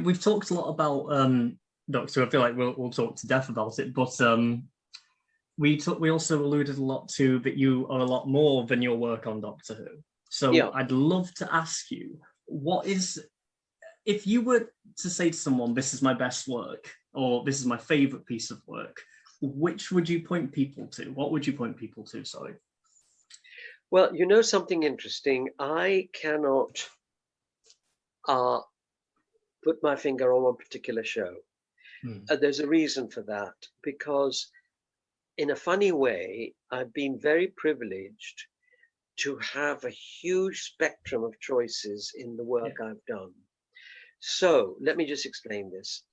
We've talked a lot about Doctor. I feel like we'll talk to death about it, but we also alluded a lot to that you are a lot more than your work on Doctor Who. So Yeah. I'd love to ask you, if you were to say to someone, this is my best work, or this is my favorite piece of work, which would you point people to? What would you point people to, sorry? Well, you know something interesting? I cannot put my finger on one particular show. There's a reason for that, because in a funny way, I've been very privileged to have a huge spectrum of choices in the work I've done. So let me just explain this.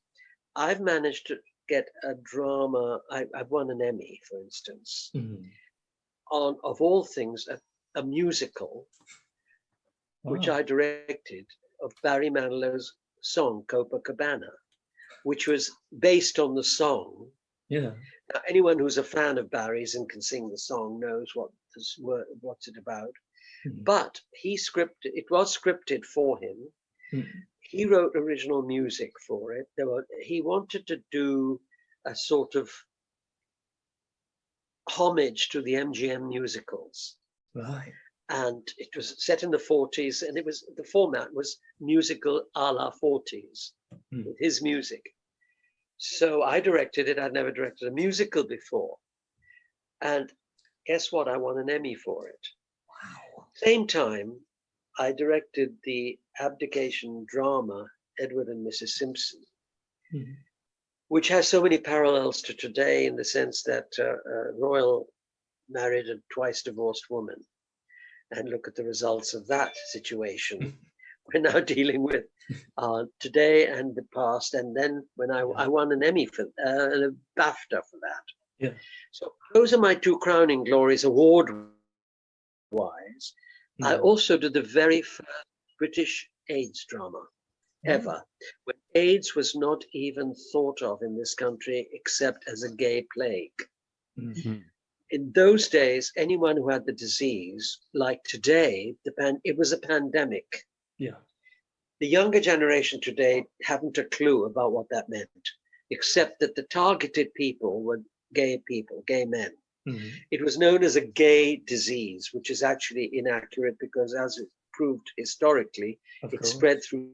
I've managed to get a drama. I've won an Emmy, for instance, on, of all things, a musical, which I directed, of Barry Manilow's song Copacabana, which was based on the song. Yeah. Now, anyone who's a fan of Barry's and can sing the song knows what's it about. But it was scripted for him. He wrote original music for it. He wanted to do a sort of homage to the MGM musicals. Right. And it was set in the 40s, and the format was musical a la 40s with his music. So I directed it. I'd never directed a musical before. And guess what? I won an Emmy for it. Wow. Same time, I directed the abdication drama, Edward and Mrs Simpson, which has so many parallels to today in the sense that Royal married a twice divorced woman. And look at the results of that situation. We're now dealing with today and the past. And then when I won an Emmy and a BAFTA for that. Yeah. So those are my two crowning glories award-wise. I also did the very first British AIDS drama ever, when AIDS was not even thought of in this country except as a gay plague. In those days, anyone who had the disease, like today, it was a pandemic. Yeah. The younger generation today haven't a clue about what that meant, except that the targeted people were gay people, gay men. It was known as a gay disease, which is actually inaccurate because, as it proved historically, it spread through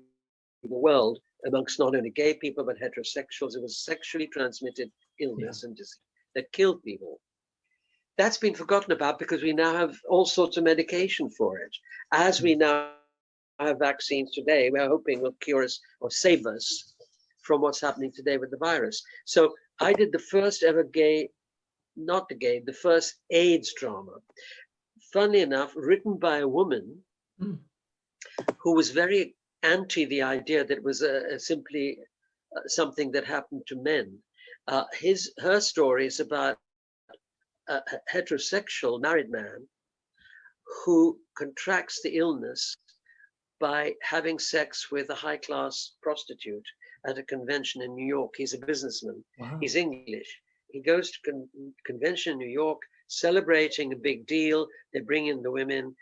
the world amongst not only gay people but heterosexuals. It was a sexually transmitted illness and disease that killed people. That's been forgotten about because we now have all sorts of medication for it. As we now have vaccines today, we're hoping will cure us or save us from what's happening today with the virus. So I did the first ever the first AIDS drama, funnily enough, written by a woman who was very anti the idea that it was simply something that happened to men. Her story is about a heterosexual married man who contracts the illness by having sex with a high-class prostitute at a convention in New York. He's a businessman. Wow. He's English. He goes to convention in New York, celebrating a big deal. They bring in the women.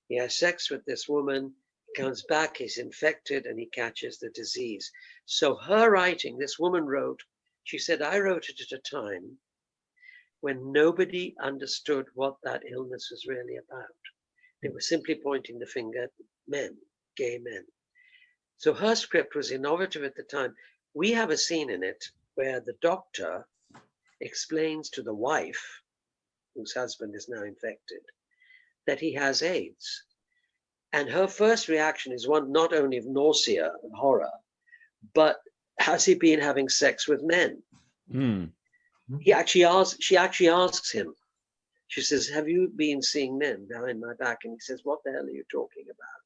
He has sex with this woman. He comes back, he's infected, and he catches the disease. So her writing, this woman wrote, she said, I wrote it at a time when nobody understood what that illness was really about. They were simply pointing the finger at men, gay men. So her script was innovative at the time. We have a scene in it where the doctor explains to the wife, whose husband is now infected, that he has AIDS. And her first reaction is one not only of nausea and horror, but has he been having sex with men? She actually asks him, she says, have you been seeing men behind my back? And he says, what the hell are you talking about?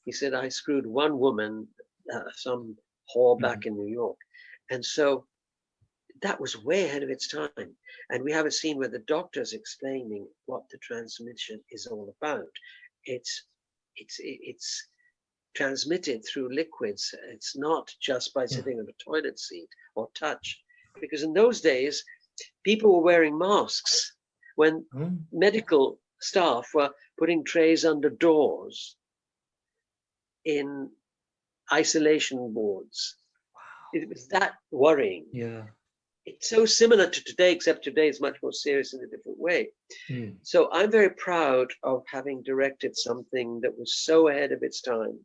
He said, I screwed one woman, some whore back in New York. And so that was way ahead of its time. And we have a scene where the doctor's explaining what the transmission is all about. It's transmitted through liquids. It's not just by sitting on a toilet seat or touch. Because in those days, people were wearing masks when medical staff were putting trays under doors in isolation wards. It was that worrying. Yeah. It's so similar to today, except today is much more serious in a different way. So I'm very proud of having directed something that was so ahead of its time.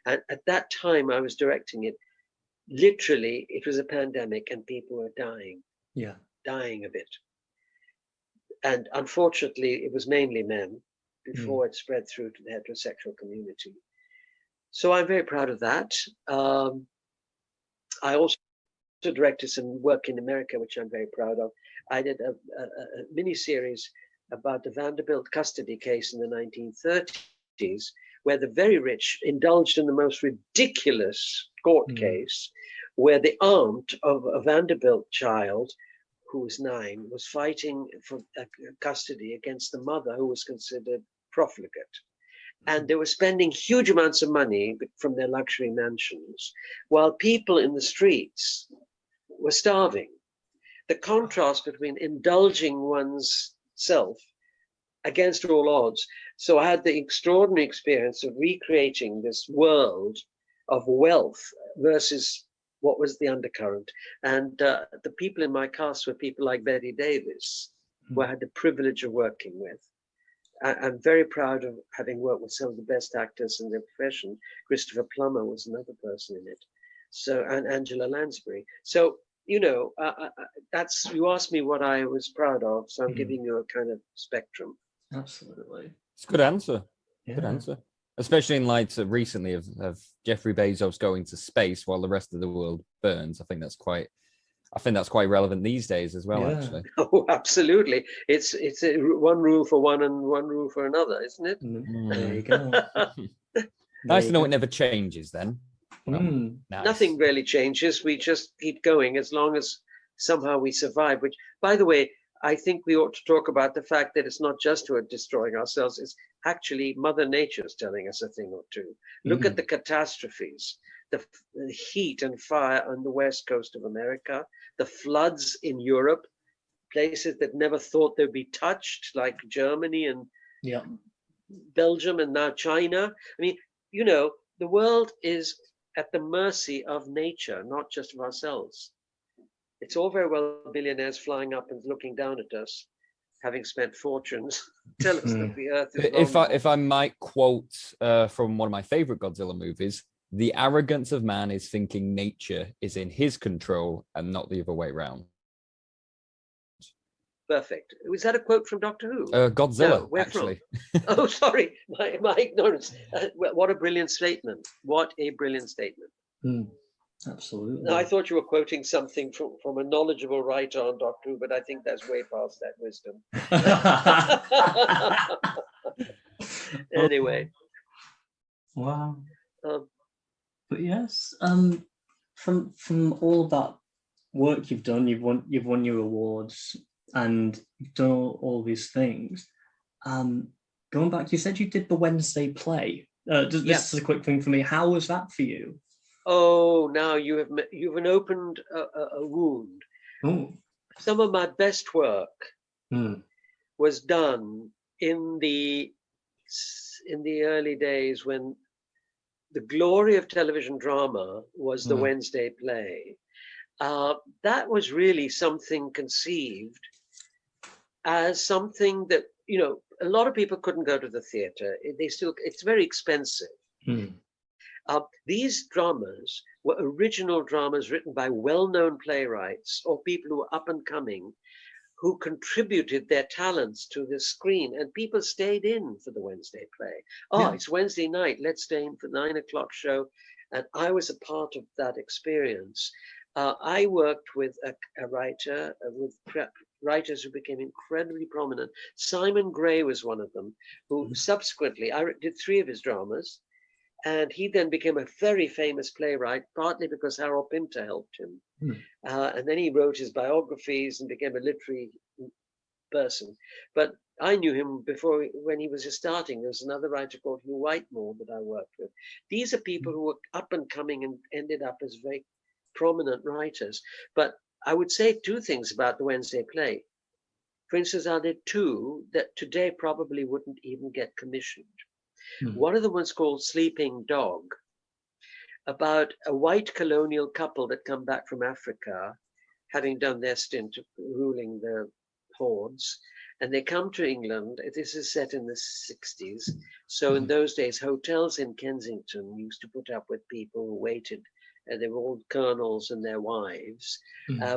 And at that time I was directing it, literally it was a pandemic and people were dying. Yeah. Dying of it. And unfortunately, it was mainly men before it spread through to the heterosexual community. So I'm very proud of that. I also directed some work in America, which I'm very proud of. I did a mini-series about the Vanderbilt custody case in the 1930s, where the very rich indulged in the most ridiculous court case, where the aunt of a Vanderbilt child who was 9 was fighting for custody against the mother, who was considered profligate. And they were spending huge amounts of money from their luxury mansions, while people in the streets were starving. The contrast between indulging one's self against all odds. So I had the extraordinary experience of recreating this world of wealth versus what was the undercurrent. And the people in my cast were people like Betty Davis, who I had the privilege of working with. I'm very proud of having worked with some of the best actors in the profession. Christopher Plummer was another person in it. So, and Angela Lansbury. So, you know, that's, you asked me what I was proud of, so I'm giving you a kind of spectrum. Absolutely. It's a good answer. Yeah. Good answer. Especially in light of recently of Jeffrey Bezos going to space while the rest of the world burns. I think that's quite relevant these days as well, actually. Oh, absolutely. It's one rule for one and one rule for another, isn't it? There you go. Nice to know it never changes then. Nice. Nothing really changes. We just keep going as long as somehow we survive, which, by the way, I think we ought to talk about the fact that it's not just we're destroying ourselves, it's actually Mother Nature's telling us a thing or two. Look at the catastrophes, the heat and fire on the west coast of America, the floods in Europe, places that never thought they'd be touched, like Germany and Belgium and now China. I mean, you know, the world is at the mercy of nature, not just of ourselves. It's all very well billionaires flying up and looking down at us, having spent fortunes, tell us that the earth is if I might quote from one of my favorite Godzilla movies, the arrogance of man is thinking nature is in his control and not the other way around. Perfect. Was that a quote from Doctor Who? Godzilla, no, where actually. From? Oh, sorry, my ignorance. What a brilliant statement. What a brilliant statement. Absolutely. No, I thought you were quoting something from a knowledgeable writer on Doctor Who, but I think that's way past that wisdom. Anyway. Wow. But yes, from all that work you've done, you've won your awards and you've done all these things. Going back, you said you did the Wednesday play. This is a quick thing for me. How was that for you? Oh, now you've opened a wound. Some of my best work was done in the early days when the glory of television drama was the Wednesday play. That was really something conceived as something that, you know, a lot of people couldn't go to the theater. It's very expensive. These dramas were original dramas written by well-known playwrights or people who were up and coming, who contributed their talents to the screen, and people stayed in for the Wednesday play. It's Wednesday night, let's stay in for the 9 o'clock show. And I was a part of that experience. I worked with a writer, with writers who became incredibly prominent. Simon Gray was one of them, who subsequently, I did 3 of his dramas. And he then became a very famous playwright, partly because Harold Pinter helped him. And then he wrote his biographies and became a literary person. But I knew him before, when he was just starting. There was another writer called Hugh Whitemore that I worked with. These are people who were up and coming and ended up as very prominent writers. But I would say 2 things about the Wednesday play. For instance, I did 2 that today probably wouldn't even get commissioned. One of them was called Sleeping Dog. about a white colonial couple that come back from Africa, having done their stint of ruling the hordes, and they come to England. This is set in the 60s. So in those days, hotels in Kensington used to put up with people who waited. They were all colonels and their wives,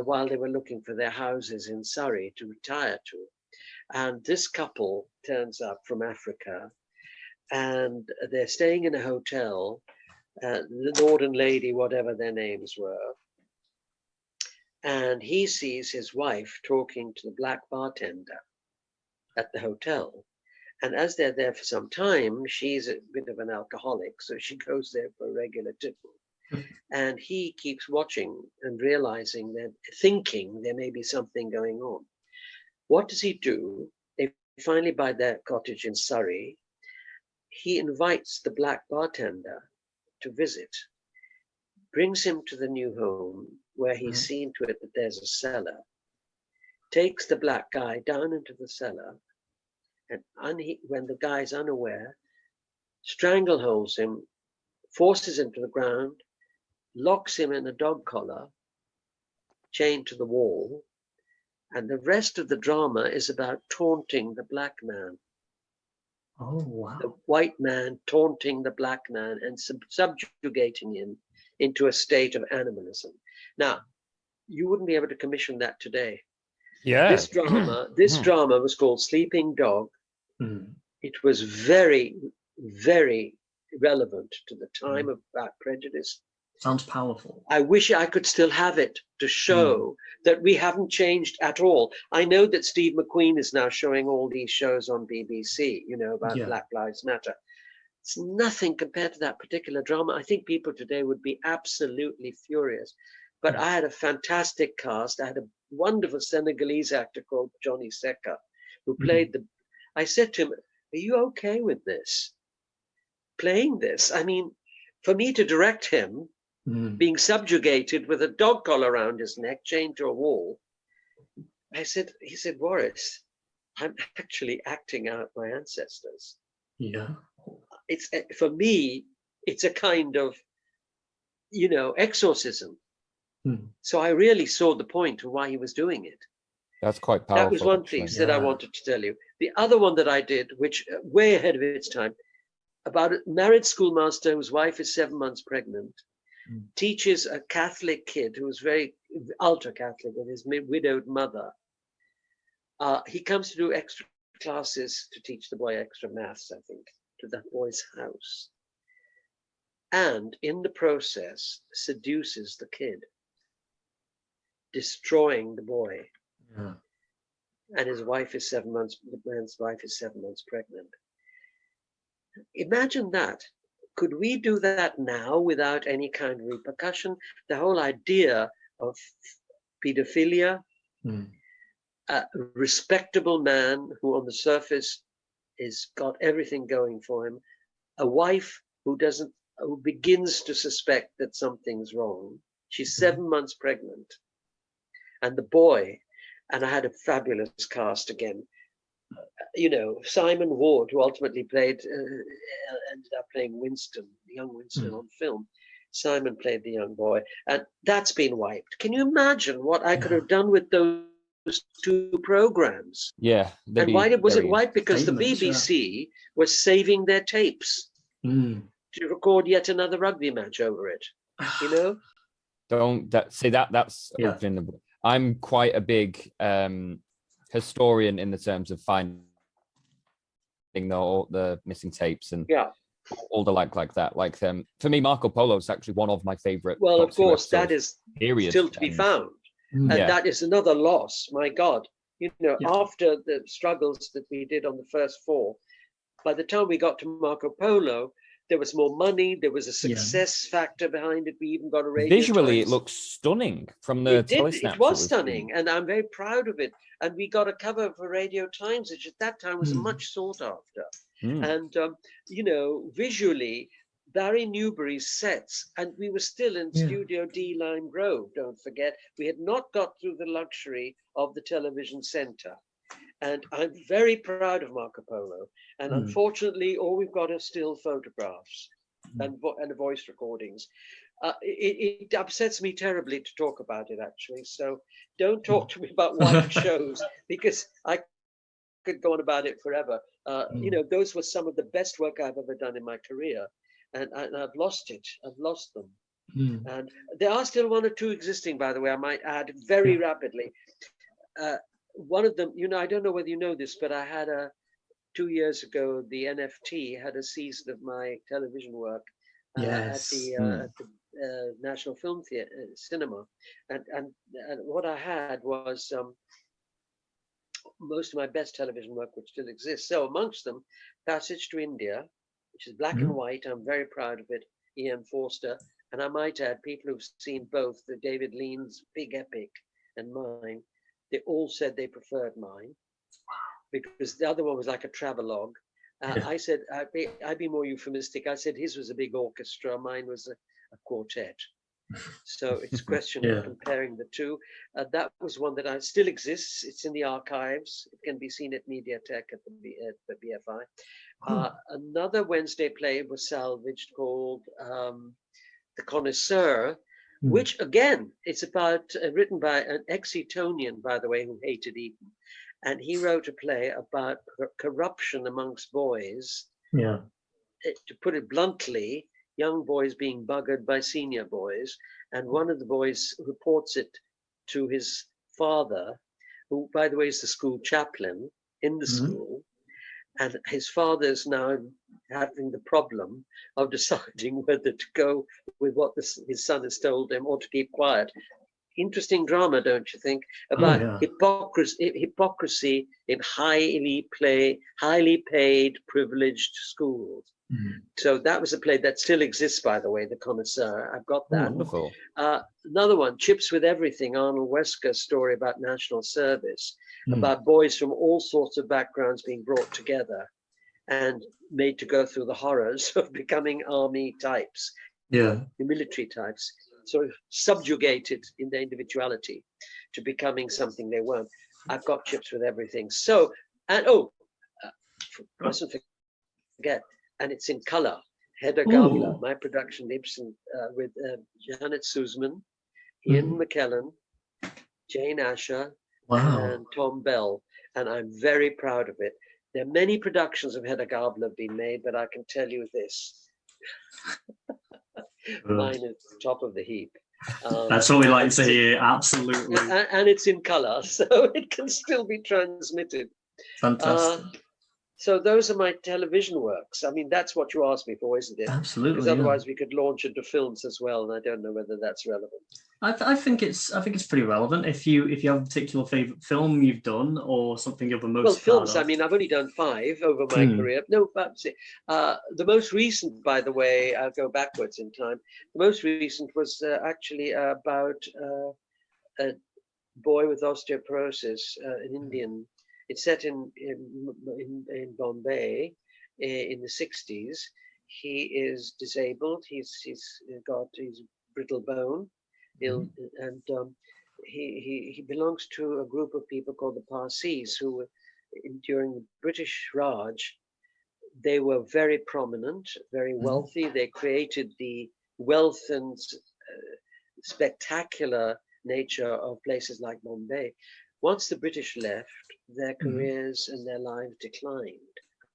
while they were looking for their houses in Surrey to retire to. And this couple turns up from Africa, and they're staying in a hotel, the Lord and Lady, whatever their names were. And he sees his wife talking to the black bartender at the hotel. And as they're there for some time, she's a bit of an alcoholic, so she goes there for a regular tipple. And he keeps watching and realizing that, thinking there may be something going on. What does he do? They finally buy their cottage in Surrey. He invites the black bartender to visit, brings him to the new home where he's seen to it that there's a cellar, takes the black guy down into the cellar, and when the guy's unaware, strangleholds him, forces him to the ground, locks him in a dog collar, chained to the wall, and the rest of the drama is about taunting the black man. Oh, wow. The white man taunting the black man and subjugating him into a state of animalism. Now, you wouldn't be able to commission that today. Yeah. This drama was called Sleeping Dog. It was very, very relevant to the time of Black prejudice. Sounds powerful. I wish I could still have it to show that we haven't changed at all. I know that Steve McQueen is now showing all these shows on BBC, about Black Lives Matter. It's nothing compared to that particular drama. I think people today would be absolutely furious. But I had a fantastic cast. I had a wonderful Senegalese actor called Johnny Seka, who played I said to him, "Are you okay with this? Playing this?" I mean, for me to direct him, being subjugated with a dog collar around his neck, chained to a wall. He said, "Waris, I'm actually acting out my ancestors." Yeah. It's, for me, it's a kind of, exorcism. So I really saw the point of why he was doing it. That's quite powerful. That was one piece that I wanted to tell you. The other one that I did, which way ahead of its time, about a married schoolmaster whose wife is 7 months pregnant, teaches a Catholic kid who was very ultra-Catholic with his widowed mother. He comes to do extra classes to teach the boy extra maths, I think, to that boy's house. And in the process, seduces the kid, destroying the boy. Yeah. And his wife is 7 months, the man's wife is 7 months pregnant. Imagine that. Could we do that now without any kind of repercussion? The whole idea of pedophilia, a respectable man who on the surface is got everything going for him, a wife who begins to suspect that something's wrong. She's 7 months pregnant. And the boy, and I had a fabulous cast again, Simon Ward, who ultimately ended up playing Winston, the young Winston on film. Simon played the young boy, and that's been wiped. Can you imagine what I could have done with those two programs? Yeah. And why was it wiped? Because the BBC was saving their tapes to record yet another rugby match over it. That's opening. I'm quite a big historian in the terms of finding the missing tapes and all the like that. Like for me, Marco Polo is actually one of my favorite. Well, of course, that is still to be found, and that is another loss. My God, after the struggles that we did on the first 4, by the time we got to Marco Polo, there was more money. There was a success factor behind it. We even got a radio. Visually, Times. It looks stunning from the telesnaps. It was stunning, and I'm very proud of it. And we got a cover for Radio Times, which at that time was much sought after. And visually, Barry Newbury's sets, and we were still in Studio D Lime Grove. Don't forget, we had not got through the luxury of the television centre. And I'm very proud of Marco Polo. And unfortunately, all we've got are still photographs. and voice recordings. It upsets me terribly to talk about it, actually. So don't talk to me about white shows, because I could go on about it forever. You know, those were some of the best work I've ever done in my career, and I've lost it. I've lost them. And there are still one or two existing, by the way, I might add very rapidly. One of them, you know, I don't know whether you know this, but I had 2 years ago, the NFT had a season of my television work at the National Film Theatre Cinema, and what I had was most of my best television work, which still exists. So amongst them, Passage to India, which is black and white. I'm very proud of it. Ian Forster, and I might add, people who've seen both the David Lean's big epic and mine, they all said they preferred mine, because the other one was like a travelogue. I said, I'd be more euphemistic. I said his was a big orchestra, mine was a quartet. So it's a question of comparing the two. That was one that still exists. It's in the archives. It can be seen at Mediatek at the BFI. Another Wednesday play was salvaged called The Connoisseur, which again, it's about written by an ex-Etonian, by the way, who hated Eton. And he wrote a play about corruption amongst boys. To put it bluntly, young boys being buggered by senior boys. And one of the boys reports it to his father, who, by the way, is the school chaplain in the school. And his father's now having the problem of deciding whether to go with what his son has told him or to keep quiet. Interesting drama, don't you think? About hypocrisy in highly paid, privileged schools. So that was a play that still exists, by the way, The Connoisseur. I've got that. Wonderful. Another one, Chips with Everything, Arnold Wesker's story about national service, about boys from all sorts of backgrounds being brought together and made to go through the horrors of becoming army types, military types, sort of subjugated in their individuality to becoming something they weren't. I've got Chips with Everything. So, and mustn't forget, and it's in color. Hedda Gabler, my production, Ibsen, with Janet Suzman, Ian McKellen, Jane Asher, and Tom Bell. And I'm very proud of it. There are many productions of Hedda Gabler being made, but I can tell you this. Mine is top of the heap. That's what we like to hear, absolutely. And it's in color, so it can still be transmitted. Fantastic. So those are my television works. I mean, that's what you asked me for, isn't it? Absolutely. Because otherwise we could launch into films as well, and I don't know whether that's relevant. I think it's pretty relevant. If you have a particular favorite film you've done or something you're the most proud films. of. I mean, I've only done 5 over my career. No, but the most recent, by the way, I'll go backwards in time. The most recent was actually about a boy with osteoporosis, an Indian. It's set in Bombay in the 60s. He is disabled. He's got his brittle bone, and he belongs to a group of people called the Parsis, who during the British Raj, they were very prominent, very wealthy. They created the wealth and spectacular nature of places like Bombay. Once the British left, their careers and their lives declined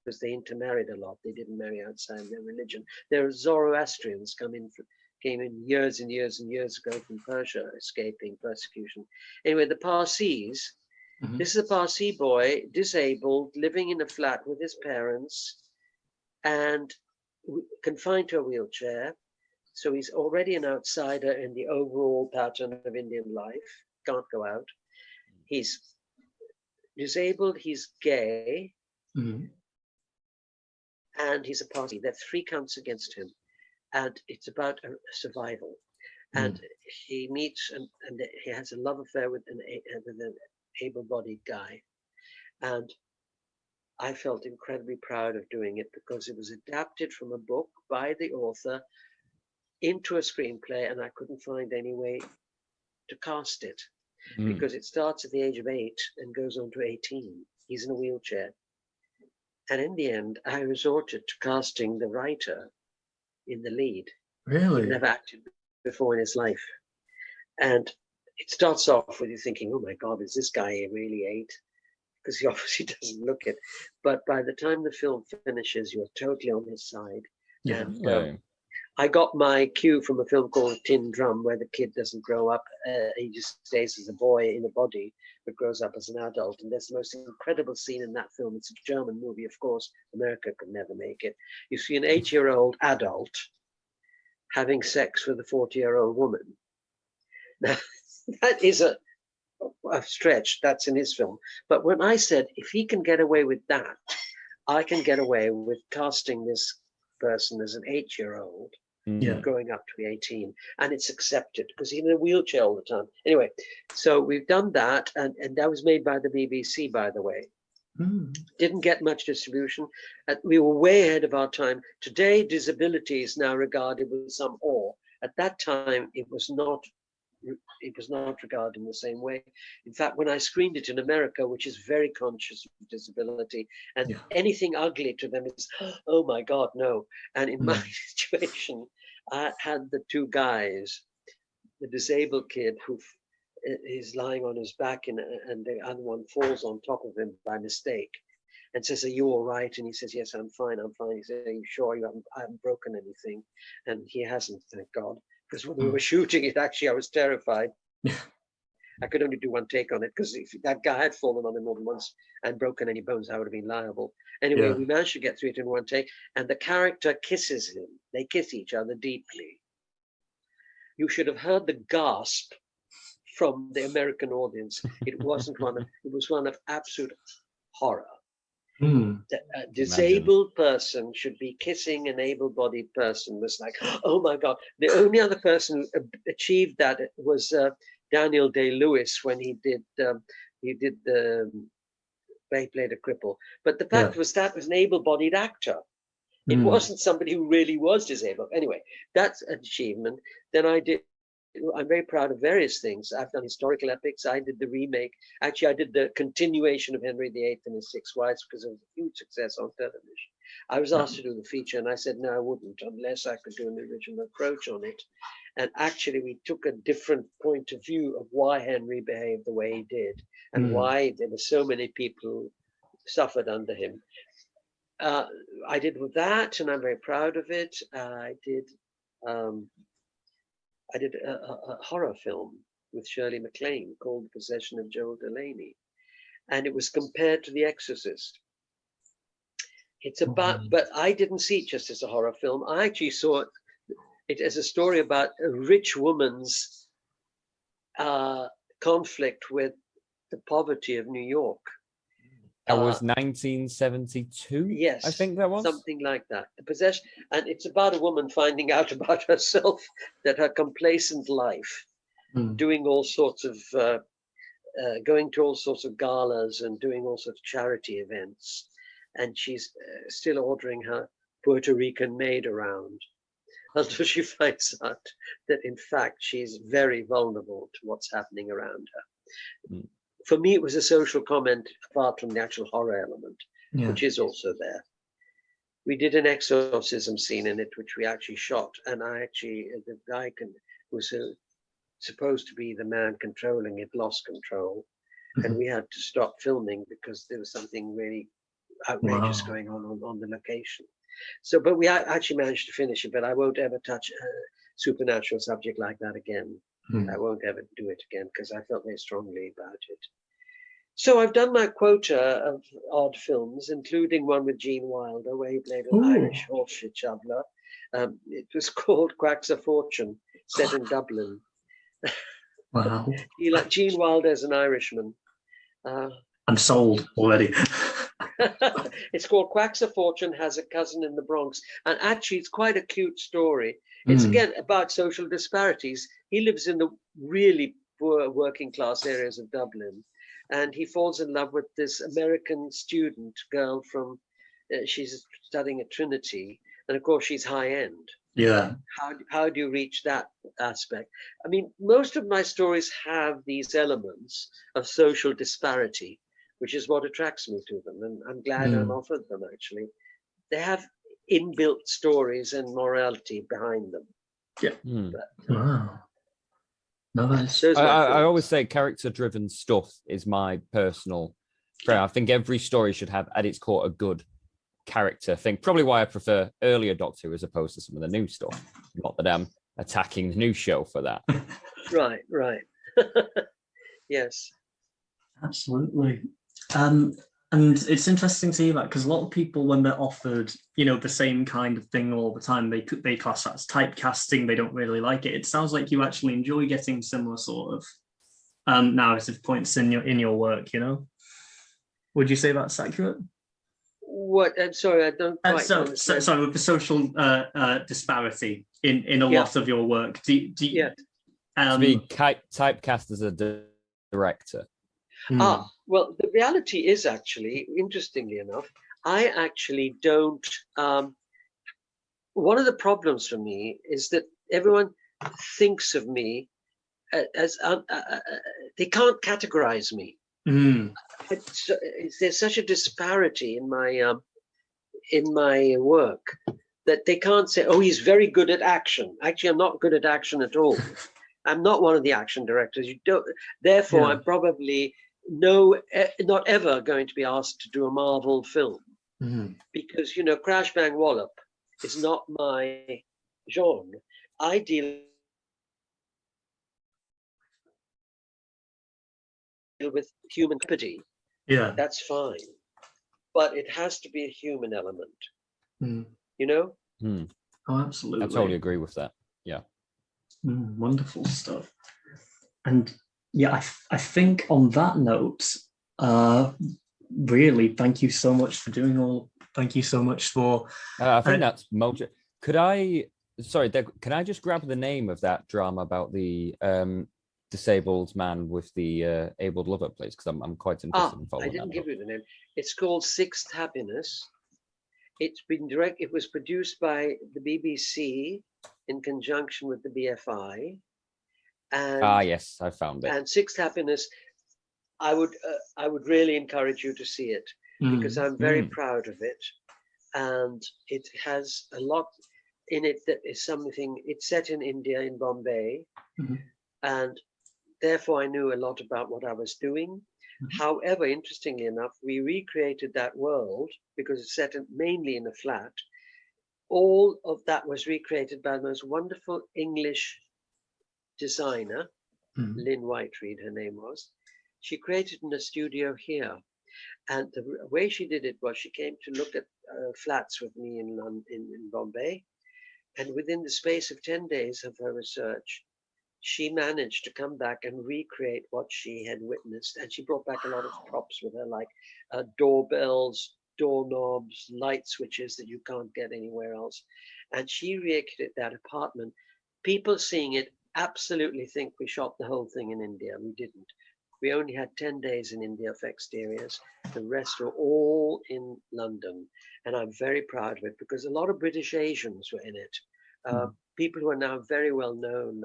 because they intermarried a lot. They didn't marry outside their religion. There are Zoroastrians came in years and years and years ago from Persia, escaping persecution. Anyway, the Parsis, this is a Parsi boy, disabled, living in a flat with his parents and confined to a wheelchair. So he's already an outsider in the overall pattern of Indian life, can't go out. He's disabled, he's gay, and he's a Parsi. There are 3 counts against him, and it's about survival. And he meets and he has a love affair with an able-bodied guy. And I felt incredibly proud of doing it because it was adapted from a book by the author into a screenplay, and I couldn't find any way to cast it. Because it starts at the age of 8 and goes on to 18. He's in a wheelchair. And in the end, I resorted to casting the writer in the lead. Really? He'd never acted before in his life. And it starts off with you thinking, oh my God, is this guy really 8? Because he obviously doesn't look it. But by the time the film finishes, you're totally on his side. Yeah. And I got my cue from a film called Tin Drum, where the kid doesn't grow up. He just stays as a boy in a body, but grows up as an adult. And there's the most incredible scene in that film. It's a German movie, of course. America could never make it. You see an 8-year-old adult having sex with a 40-year-old woman. Now, that is a stretch. That's in his film. But when I said, if he can get away with that, I can get away with casting this person as an 8-year-old growing up to be 18, and it's accepted because he's in a wheelchair all the time. Anyway, so we've done that, and that was made by the BBC, by the way. Didn't get much distribution. We were way ahead of our time. Today, disability is now regarded with some awe. At that time, it was not regarded in the same way. In fact, when I screened it in America, which is very conscious of disability, and anything ugly to them is, oh my God, no. And in my situation, I had the 2 guys, the disabled kid who is lying on his back and the other one falls on top of him by mistake and says, are you all right? And he says, yes, I'm fine, I'm fine. He says, are you sure I haven't broken anything? And he hasn't, thank God. Because when we were shooting it, actually, I was terrified. I could only do one take on it, because if that guy had fallen on him more than once and broken any bones, I would have been liable. Anyway, we managed to get through it in one take, and the character kisses him. They kiss each other deeply. You should have heard the gasp from the American audience. It wasn't one of, it was one of absolute horror. A disabled person should be kissing an able-bodied person. Was like, oh my God. The only other person who achieved that was Daniel Day-Lewis when he did he played a cripple. But the fact was that was an able-bodied actor. It wasn't somebody who really was disabled. Anyway, that's an achievement. Then I'm very proud of various things. I've done historical epics. I did the remake. Actually, I did the continuation of Henry VIII and his 6 wives because it was a huge success on television. I was asked to do the feature, and I said, no, I wouldn't, unless I could do an original approach on it. And actually, we took a different point of view of why Henry behaved the way he did and why there were so many people who suffered under him. I did with that, and I'm very proud of it. I did a horror film with Shirley MacLaine called The Possession of Gerald Delaney. And it was compared to The Exorcist. It's about, but I didn't see it just as a horror film. I actually saw it as a story about a rich woman's conflict with the poverty of New York. That was 1972. Yes, I think that was something like that. The possession, and it's about a woman finding out about herself, that her complacent life, doing all sorts of, going to all sorts of galas and doing all sorts of charity events, and she's still ordering her Puerto Rican maid around, until she finds out that in fact she's very vulnerable to what's happening around her. For me, it was a social comment apart from the actual horror element, which is also there. We did an exorcism scene in it, which we actually shot. And the guy who was supposed to be the man controlling it lost control. And we had to stop filming because there was something really outrageous going on the location. So, but we actually managed to finish it, but I won't ever touch a supernatural subject like that again. I won't ever do it again because I felt very strongly about it. So I've done my quota of odd films, including one with Gene Wilder, where he played an Irish horse shoveler. It was called Quacks of Fortune, set in Dublin. Wow. Gene Wilder as an Irishman. I'm sold already. It's called Quacks of Fortune, has a cousin in the Bronx. And actually, it's quite a cute story. It's again about social disparities. He lives in the really poor working class areas of Dublin, and he falls in love with this American student girl from, she's studying at Trinity, and of course she's high end. Yeah. How do you reach that aspect? I mean, most of my stories have these elements of social disparity, which is what attracts me to them, and I'm glad I'm offered them. Actually, they have inbuilt stories and morality behind them. Yeah. But, Wow. No, that's... I always say character-driven stuff is my personal prayer. I think every story should have at its core a good character thing. Probably why I prefer earlier Doctor Who as opposed to some of the new stuff. Not that I'm attacking the new show for that. Right. Yes. Absolutely. And it's interesting to hear that, because a lot of people, when they're offered, the same kind of thing all the time, they class that as typecasting. They don't really like it. It sounds like you actually enjoy getting similar sort of narrative points in your work. Would you say that's accurate? What? I'm sorry, I don't quite understand. Sorry, with the social disparity in a lot of your work, do you to be typecast as a director? Well, the reality is, actually, interestingly enough, I actually don't. One of the problems for me is that everyone thinks of me as they can't categorize me. There's such a disparity in my work that they can't say, "Oh, he's very good at action." Actually, I'm not good at action at all. I'm not one of the action directors. Therefore, I'm probably not ever going to be asked to do a Marvel film, because Crash Bang Wallop is not my genre. I deal with human empathy. That's fine, but it has to be a human element. Oh, absolutely. I totally agree with that. Yeah. Wonderful stuff. And I think on that note, really, thank you so much for doing all. Thank you so much for. I think that's Mojo. Can I just grab the name of that drama about the disabled man with the abled lover, please? Because I'm quite interested in following that. I didn't give you the name. It's called Sixth Happiness. It was produced by the BBC in conjunction with the BFI. And, yes, I found it. And Sixth Happiness, I would really encourage you to see it, because I'm very proud of it, and it has a lot in it that is something. It's set in India, in Bombay, and therefore I knew a lot about what I was doing. However, interestingly enough, we recreated that world because it's set mainly in a flat. All of that was recreated by the most wonderful English designer, Lynn Whiteread, her name was. She created in a studio here. And the way she did it was she came to look at flats with me in Bombay. And within the space of 10 days of her research, she managed to come back and recreate what she had witnessed. And she brought back a lot of props with her, like doorbells, doorknobs, light switches that you can't get anywhere else. And she recreated that apartment. People seeing it absolutely think we shot the whole thing in India. We didn't. We only had 10 days in India for exteriors. The rest were all in London. And I'm very proud of it, because a lot of British Asians were in it. People who are now very well known,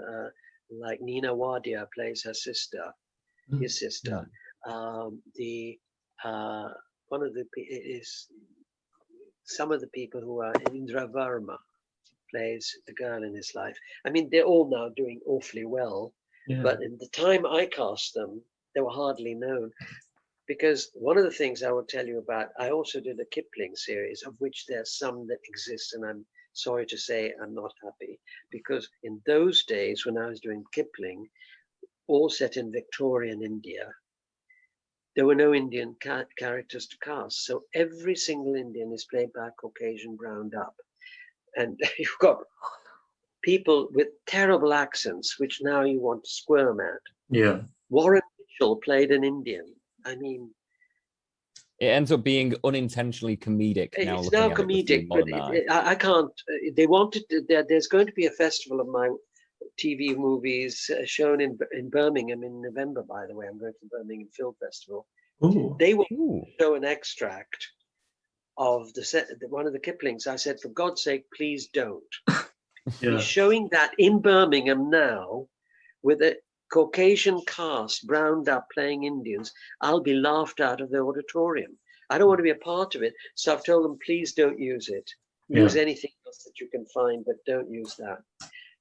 like Nina Wadia plays her sister, his sister. Some of the people who are Indra Verma plays the girl in his life. I mean, they're all now doing awfully well, but in the time I cast them, they were hardly known. Because one of the things I will tell you about, I also did a Kipling series, of which there's some that exist, and I'm sorry to say I'm not happy, because in those days when I was doing Kipling, all set in Victorian India, there were no Indian characters to cast. So every single Indian is played by a Caucasian browned up. And you've got people with terrible accents, which now you want to squirm at. Warren Mitchell played an Indian. I mean, it ends up being unintentionally comedic. It's now comedic, but I can't. They wanted. There's going to be a festival of my TV movies shown in Birmingham in November. By the way, I'm going to the Birmingham Film Festival. They will show an extract of one of the Kiplings. I said, for God's sake, please don't. He's showing that in Birmingham now with a Caucasian cast, browned up, playing Indians. I'll be laughed out of the auditorium. I don't want to be a part of it. So I've told them, please don't use it. Use anything else that you can find, but don't use that.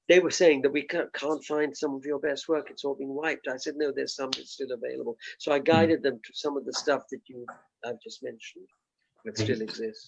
They were saying that we can't find some of your best work. It's all been wiped. I said, no, there's some that's still available. So I guided them to some of the stuff that I've just mentioned that still exists.